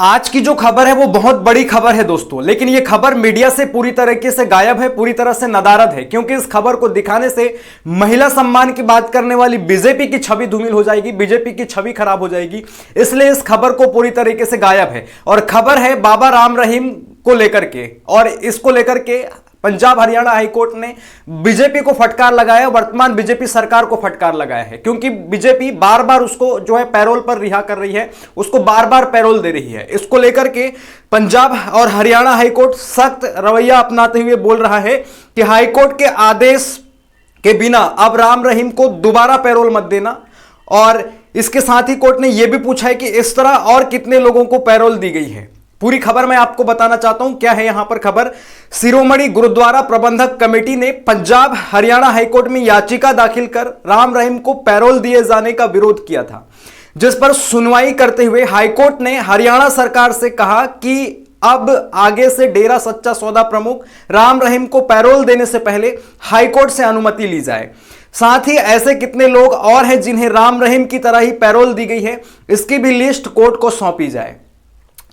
आज की जो खबर है वो बहुत बड़ी खबर है दोस्तों, लेकिन ये खबर मीडिया से पूरी तरीके से गायब है, पूरी तरह से नदारद है, क्योंकि इस खबर को दिखाने से महिला सम्मान की बात करने वाली बीजेपी की छवि धूमिल हो जाएगी, बीजेपी की छवि खराब हो जाएगी। इसलिए इस खबर को पूरी तरीके से गायब है। और खबर है बाबा राम रहीम को लेकर के, और इसको लेकर के पंजाब हरियाणा हाईकोर्ट ने बीजेपी को फटकार लगाया, वर्तमान बीजेपी सरकार को फटकार लगाया है, क्योंकि बीजेपी बार बार उसको जो है पैरोल पर रिहा कर रही है, उसको बार बार पैरोल दे रही है। इसको लेकर के पंजाब और हरियाणा हाईकोर्ट सख्त रवैया अपनाते हुए बोल रहा है कि हाईकोर्ट के आदेश के बिना अब राम रहीम को दोबारा पैरोल मत देना। और इसके साथ ही कोर्ट ने यह भी पूछा है कि इस तरह और कितने लोगों को पैरोल दी गई है। पूरी खबर मैं आपको बताना चाहता हूं। क्या है यहां पर खबर? शिरोमणि गुरुद्वारा प्रबंधक कमेटी ने पंजाब हरियाणा हाईकोर्ट में याचिका दाखिल कर राम रहीम को पैरोल दिए जाने का विरोध किया था, जिस पर सुनवाई करते हुए हाईकोर्ट ने हरियाणा सरकार से कहा कि अब आगे से डेरा सच्चा सौदा प्रमुख राम रहीम को पैरोल देने से पहले हाईकोर्ट से अनुमति ली जाए। साथ ही ऐसे कितने लोग और हैं जिन्हें राम रहीम की तरह ही पैरोल दी गई है, इसकी भी लिस्ट कोर्ट को सौंपी जाए।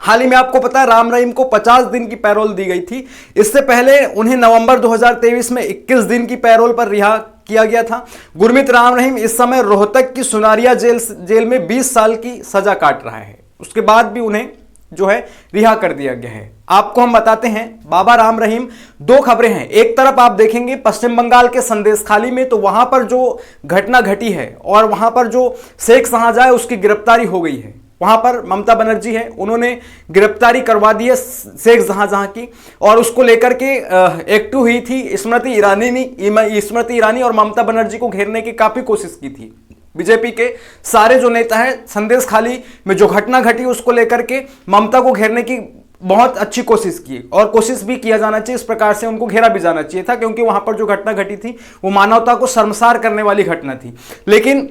हाल ही में आपको पता है राम रहीम को 50 दिन की पैरोल दी गई थी। इससे पहले उन्हें नवंबर 2023 में 21 दिन की पैरोल पर रिहा किया गया था। गुरमीत राम रहीम इस समय रोहतक की सुनारिया जेल में 20 साल की सजा काट रहा है। उसके बाद भी उन्हें जो है रिहा कर दिया गया है। आपको हम बताते हैं बाबा राम रहीम, दो खबरें हैं। एक तरफ आप देखेंगे पश्चिम बंगाल के संदेशखाली में, तो वहां पर जो घटना घटी है और वहां पर जो शेख शाहजहां है उसकी गिरफ्तारी हो गई है। वहां पर ममता बनर्जी है, उन्होंने गिरफ्तारी करवा दी है शेख शाहजहां की, और उसको लेकर के एक्टिव हुई थी स्मृति ईरानी और ममता बनर्जी को घेरने की काफी कोशिश की थी। बीजेपी के सारे जो नेता हैं संदेशखाली में जो घटना घटी उसको लेकर के ममता को घेरने की बहुत अच्छी कोशिश की, और कोशिश भी किया जाना चाहिए। इस प्रकार से उनको घेरा भी जाना चाहिए था, क्योंकि वहां पर जो घटना घटी थी वो मानवता को शर्मसार करने वाली घटना थी। लेकिन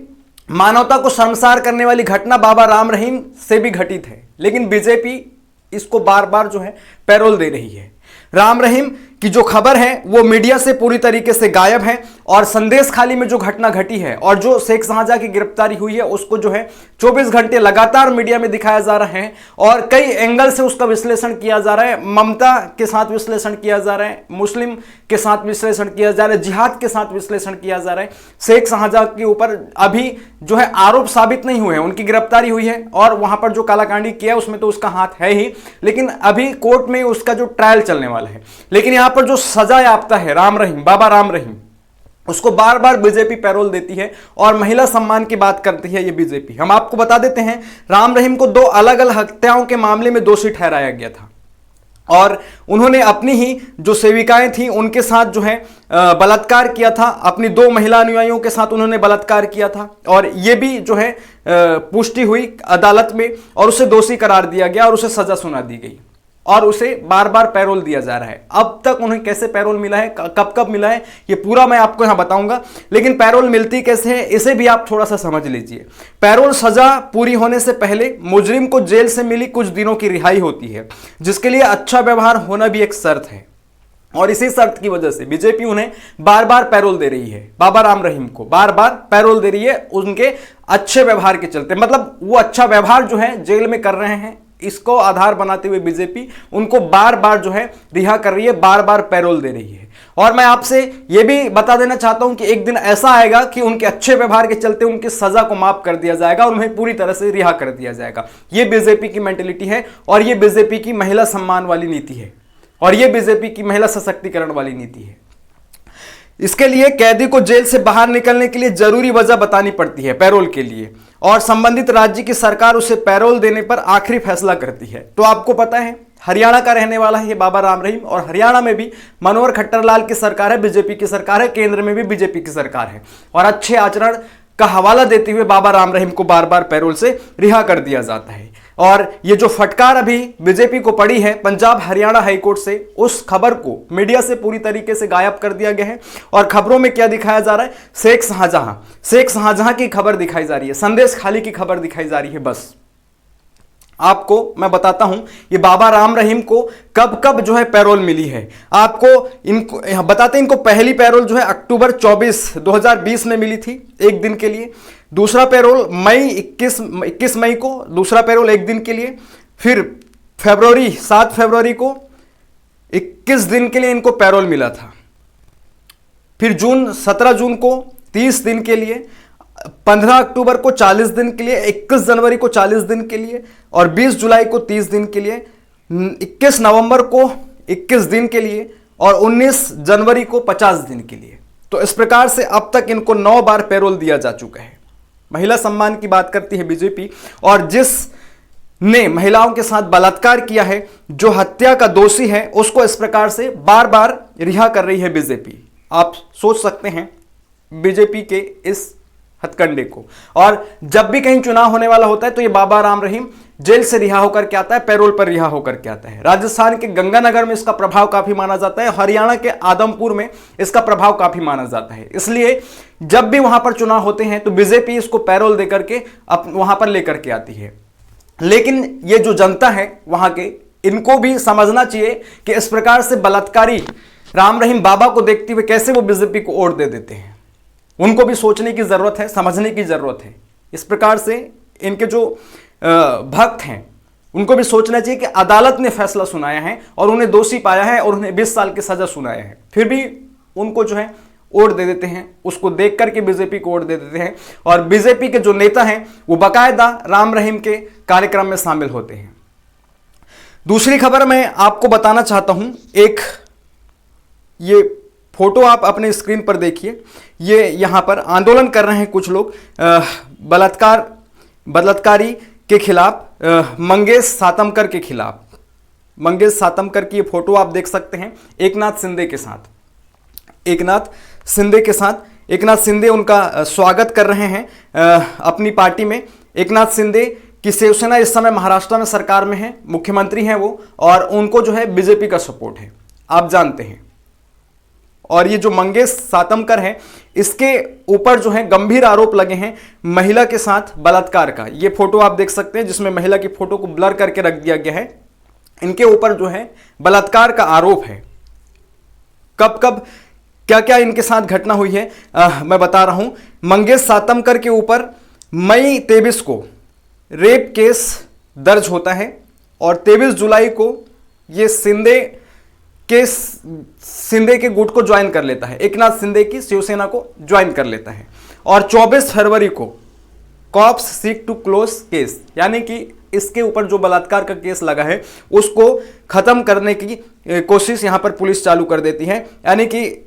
मानवता को शर्मसार करने वाली घटना बाबा राम रहीम से भी घटित है, लेकिन बीजेपी इसको बार बार जो है पैरोल दे रही है। राम रहीम की जो खबर है वो मीडिया से पूरी तरीके से गायब है, और संदेशखाली में जो घटना घटी है और जो शेख शाहजहां की गिरफ्तारी हुई है उसको जो है 24 घंटे लगातार मीडिया में दिखाया जा रहा है, और कई एंगल से उसका विश्लेषण किया जा रहा है। ममता के साथ विश्लेषण किया जा रहा है, मुस्लिम के साथ विश्लेषण किया जा रहा है, जिहाद के साथ विश्लेषण किया जा रहा है। शेख शाहजहां के ऊपर अभी जो है आरोप साबित नहीं हुए हैं, उनकी गिरफ्तारी हुई है और वहां पर जो कालाकांडी किया उसमें तो उसका हाथ है ही, लेकिन अभी कोर्ट में उसका जो ट्रायल चलने वाला है। लेकिन यहां पर जो सजा याफ्ता है राम रहीम, बाबा राम रहीम, उसको बार बार बीजेपी पैरोल देती है और महिला सम्मान की बात करती है ये बीजेपी। हम आपको बता देते हैं राम रहीम को 2 अलग अलग हत्याओं के मामले में दोषी ठहराया गया था, और उन्होंने अपनी ही जो सेविकाएं थी उनके साथ जो है बलात्कार किया था। अपनी 2 महिला अनुयायियों के साथ उन्होंने बलात्कार किया था, और ये भी जो है पुष्टि हुई अदालत में, और उसे दोषी करार दिया गया और उसे सजा सुना दी गई, और उसे बार बार पैरोल दिया जा रहा है। अब तक उन्हें कैसे पैरोल मिला है, कब कब मिला है, ये पूरा मैं आपको यहां बताऊंगा। लेकिन पैरोल मिलती कैसे है इसे भी आप थोड़ा सा समझ लीजिए। पैरोल सजा पूरी होने से पहले मुजरिम को जेल से मिली कुछ दिनों की रिहाई होती है, जिसके लिए अच्छा व्यवहार होना भी एक शर्त है, और इसी शर्त की वजह से बीजेपी उन्हें बार बार पैरोल दे रही है। बाबा राम रहीम को बार बार पैरोल दे रही है उनके अच्छे व्यवहार के चलते। मतलब वो अच्छा व्यवहार जो है जेल में कर रहे हैं, इसको आधार बनाते हुए बीजेपी उनको बार बार जो है रिहा कर रही है, बार बार पैरोल दे रही है। और मैं आपसे यह भी बता देना चाहता हूं कि एक दिन ऐसा आएगा कि उनके अच्छे व्यवहार के चलते उनकी सजा को माफ कर दिया जाएगा और उन्हें पूरी तरह से रिहा कर दिया जाएगा। यह बीजेपी की मेंटेलिटी है, और यह बीजेपी की महिला सम्मान वाली नीति है, और यह बीजेपी की महिला सशक्तिकरण वाली नीति है। इसके लिए कैदी को जेल से बाहर निकलने के लिए जरूरी वजह बतानी पड़ती है पैरोल के लिए, और संबंधित राज्य की सरकार उसे पैरोल देने पर आखिरी फैसला करती है। तो आपको पता है हरियाणा का रहने वाला है ये बाबा राम रहीम, और हरियाणा में भी मनोहर खट्टर लाल की सरकार है, बीजेपी की सरकार है, केंद्र में भी बीजेपी की सरकार है, और अच्छे आचरण का हवाला देते हुए बाबा राम रहीम को बार बार पैरोल से रिहा कर दिया जाता है। और ये जो फटकार अभी बीजेपी को पड़ी है पंजाब हरियाणा हाईकोर्ट से, उस खबर को मीडिया से पूरी तरीके से गायब कर दिया गया है। और खबरों में क्या दिखाया जा रहा है? शेख शाहजहां की खबर दिखाई जा रही है, संदेशखाली की खबर दिखाई जा रही है। बस आपको मैं बताता हूं ये बाबा राम रहीम को कब कब जो है पैरोल मिली है। आपको इनको बताते हैं, इनको पहली पैरोल जो है अक्टूबर 24 2020 में मिली थी, एक दिन के लिए। दूसरा पैरोल मई 21 मई को, दूसरा पैरोल एक दिन के लिए। फिर 7 फरवरी को 21 दिन के लिए इनको पैरोल मिला था। फिर 17 जून को 30 दिन के लिए, 15 अक्टूबर को 40 दिन के लिए, 21 जनवरी को 40 दिन के लिए और 20 जुलाई को 30 दिन के लिए, 21 नवंबर को 21 दिन के लिए और 19 जनवरी को 50 दिन के लिए। तो इस प्रकार से अब तक इनको 9 बार पैरोल दिया जा चुका है। महिला सम्मान की बात करती है बीजेपी, और जिस ने महिलाओं के साथ बलात्कार किया है, जो हत्या का दोषी है, उसको इस प्रकार से बार बार रिहा कर रही है बीजेपी। आप सोच सकते हैं बीजेपी के इस हथकंडे को। और जब भी कहीं चुनाव होने वाला होता है तो ये बाबा राम रहीम जेल से रिहा होकर के आता है, पैरोल पर रिहा होकर के आता है। राजस्थान के गंगानगर में इसका प्रभाव काफी माना जाता है, हरियाणा के आदमपुर में इसका प्रभाव काफी माना जाता है। इसलिए जब भी वहां पर चुनाव होते हैं तो बीजेपी इसको पैरोल देकर के वहां पर लेकर के आती है। लेकिन ये जो जनता है वहां के, इनको भी समझना चाहिए कि इस प्रकार से बलात्कारी राम रहीम बाबा को देखते हुए कैसे वो बीजेपी को वोट दे देते हैं। उनको भी सोचने की जरूरत है, समझने की जरूरत है। इस प्रकार से इनके जो भक्त हैं उनको भी सोचना चाहिए कि अदालत ने फैसला सुनाया है और उन्हें दोषी पाया है और उन्हें 20 साल की सजा सुनाया है, फिर भी उनको जो है वोट दे देते हैं। उसको देख करके बीजेपी को वोट दे देते हैं और बीजेपी के जो नेता हैं वो बाकायदा राम रहीम के कार्यक्रम में शामिल होते हैं। दूसरी खबर मैं आपको बताना चाहता हूं, एक ये फोटो आप अपने स्क्रीन पर देखिए। ये यहां पर आंदोलन कर रहे हैं कुछ लोग बलात्कारी के खिलाफ, मंगेश सातमकर के खिलाफ। मंगेश सातमकर की ये फोटो आप देख सकते हैं एकनाथ शिंदे के साथ। एकनाथ शिंदे उनका स्वागत कर रहे हैं अपनी पार्टी में। एकनाथ शिंदे की शिवसेना इस समय महाराष्ट्र में सरकार में है, मुख्यमंत्री हैं वो, और उनको जो है बीजेपी का सपोर्ट है, आप जानते हैं। और ये जो मंगेश सातमकर है, इसके ऊपर जो है गंभीर आरोप लगे हैं महिला के साथ बलात्कार का। ये फोटो आप देख सकते हैं जिसमें महिला की फोटो को ब्लर करके रख दिया गया है। इनके ऊपर जो है बलात्कार का आरोप है। कब कब क्या क्या इनके साथ घटना हुई है मैं बता रहा हूं। मंगेश सातमकर के ऊपर मई 23 को रेप केस दर्ज होता है और 23 जुलाई को ये शिंदे के गुट को ज्वाइन कर लेता है, एकनाथ शिंदे की शिवसेना को ज्वाइन कर लेता है। और 24 फरवरी को cops seek to close case, यानी कि इसके ऊपर जो बलात्कार का केस लगा है उसको खत्म करने की कोशिश यहां पर पुलिस चालू कर देती है। यानी कि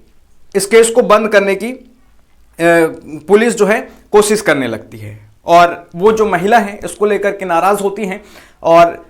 इस केस को बंद करने की पुलिस जो है कोशिश करने लगती है। और वो जो महिला है इसको लेकर के नाराज होती हैं और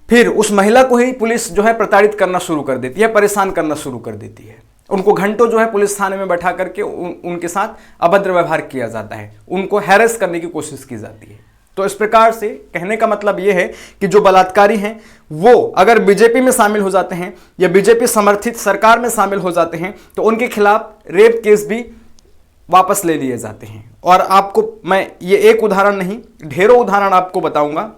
फिर उस महिला को ही पुलिस जो है प्रताड़ित करना शुरू कर देती है, परेशान करना शुरू कर देती है। उनको घंटों जो है पुलिस थाने में बैठा करके उनके साथ अभद्र व्यवहार किया जाता है, उनको हैरेस करने की कोशिश की जाती है। तो इस प्रकार से कहने का मतलब यह है कि जो बलात्कारी हैं वो अगर बीजेपी में शामिल हो जाते हैं या बीजेपी समर्थित सरकार में शामिल हो जाते हैं तो उनके खिलाफ रेप केस भी वापस ले लिए जाते हैं। और आपको मैं ये एक उदाहरण नहीं, ढेरों उदाहरण आपको बताऊंगा।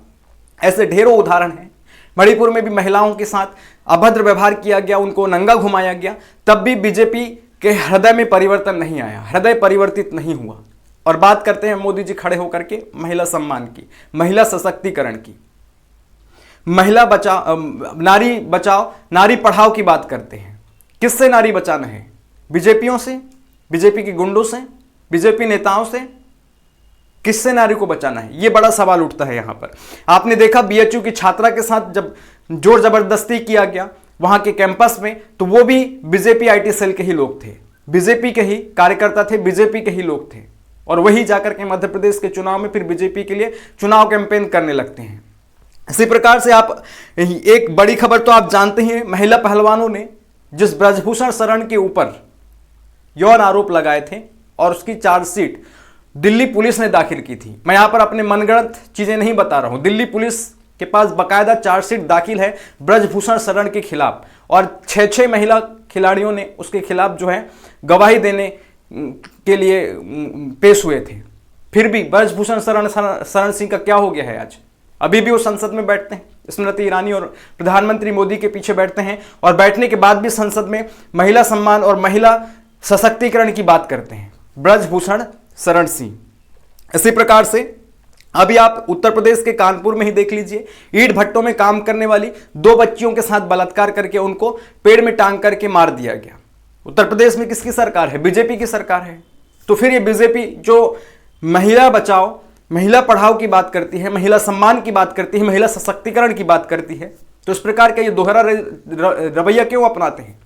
ऐसे ढेरों उदाहरण हैं। मणिपुर में भी महिलाओं के साथ अभद्र व्यवहार किया गया, उनको नंगा घुमाया गया, तब भी बीजेपी के हृदय में परिवर्तन नहीं आया, हृदय परिवर्तित नहीं हुआ। और बात करते हैं मोदी जी खड़े होकर के महिला सम्मान की, महिला सशक्तिकरण की, महिला बचाओ, नारी बचाओ नारी पढ़ाओ की बात करते हैं। किससे नारी बचाना है? बीजेपियों से, बीजेपी के गुंडों से, बीजेपी नेताओं से? किससे नारी को बचाना है? यह बड़ा सवाल उठता है यहां पर। आपने देखा बीएचयू की छात्रा के साथ जब जोर जबरदस्ती किया गया वहां के कैंपस में, तो वो भी बीजेपी आईटी सेल के ही लोग थे, बीजेपी के ही कार्यकर्ता थे, बीजेपी के ही लोग थे। और वही जाकर के मध्य प्रदेश के चुनाव में फिर बीजेपी के लिए चुनाव कैंपेन करने लगते हैं। इसी प्रकार से आप एक बड़ी खबर तो आप जानते हैं, महिला पहलवानों ने जिस ब्रजभूषण शरण के ऊपर यौन आरोप लगाए थे और उसकी चार्जशीट दिल्ली पुलिस ने दाखिल की थी। मैं यहां पर अपने मनगढ़ंत चीजें नहीं बता रहा हूं, दिल्ली पुलिस के पास बाकायदा चार्जशीट दाखिल है ब्रजभूषण शरण के खिलाफ और 6 महिला खिलाड़ियों ने उसके खिलाफ जो है गवाही देने के लिए पेश हुए थे। फिर भी ब्रजभूषण शरण सिंह का क्या हो गया है? आज अभी भी वो संसद में बैठते हैं, स्मृति ईरानी और प्रधानमंत्री मोदी के पीछे बैठते हैं और बैठने के बाद भी संसद में महिला सम्मान और महिला सशक्तिकरण की बात करते हैं। ब्रजभूषण शरण सिंह। इसी प्रकार से अभी आप उत्तर प्रदेश के कानपुर में ही देख लीजिए, ईंट भट्टों में काम करने वाली 2 बच्चियों के साथ बलात्कार करके उनको पेड़ में टांग करके मार दिया गया। उत्तर प्रदेश में किसकी सरकार है? बीजेपी की सरकार है। तो फिर ये बीजेपी जो महिला बचाओ, महिला पढ़ाओ की बात करती है, महिला सम्मान की बात करती है, महिला सशक्तिकरण की बात करती है, तो इस प्रकार का ये दोहरा रवैया क्यों अपनाते हैं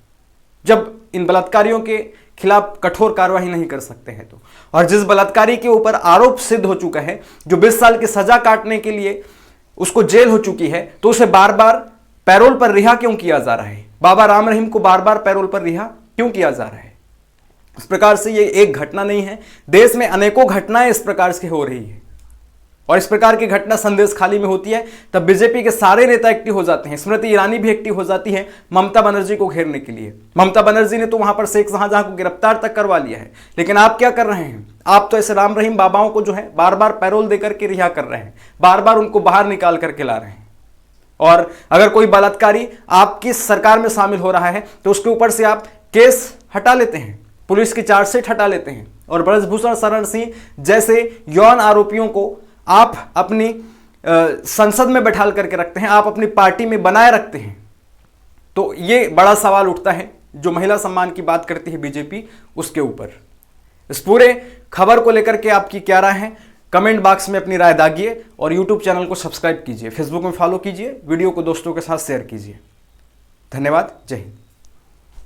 जब इन बलात्कारियों के खिलाफ कठोर कार्रवाई नहीं कर सकते हैं तो? और जिस बलात्कारी के ऊपर आरोप सिद्ध हो चुका है, जो 20 साल की सजा काटने के लिए उसको जेल हो चुकी है, तो उसे बार बार पैरोल पर रिहा क्यों किया जा रहा है? बाबा राम रहीम को बार बार पैरोल पर रिहा क्यों किया जा रहा है? इस प्रकार से ये एक घटना नहीं है, देश में अनेकों घटनाएं इस प्रकार से हो रही है। और इस प्रकार की घटना संदेश खाली में होती है तब बीजेपी के सारे नेता एक्टिव हो जाते हैं। स्मृति ईरानी भी एक्टिव हो जाती है ममता बनर्जी को घेरने के लिए। ममता बनर्जी ने तो वहां पर शेख शाहजहां को गिरफ्तार तक करवा लिया है, लेकिन आप क्या कर रहे हैं? आप तो ऐसे राम रहीम बाबाओं को जो है बार बार पैरोल देकर के रिहा कर रहे हैं, बार बार उनको बाहर निकाल करके ला रहे हैं। और अगर कोई बलात्कारी आपकी सरकार में शामिल हो रहा है तो उसके ऊपर से आप केस हटा लेते हैं, पुलिस की चार्जशीट हटा लेते हैं, और ब्रजभूषण शरण सिंह जैसे यौन आरोपियों को आप अपनी संसद में बैठाल करके रखते हैं, आप अपनी पार्टी में बनाए रखते हैं। तो ये बड़ा सवाल उठता है जो महिला सम्मान की बात करती है बीजेपी, उसके ऊपर। इस पूरे खबर को लेकर के आपकी क्या राय है? कमेंट बॉक्स में अपनी राय दागिए और यूट्यूब चैनल को सब्सक्राइब कीजिए, फेसबुक में फॉलो कीजिए, वीडियो को दोस्तों के साथ शेयर कीजिए। धन्यवाद। जय हिंद।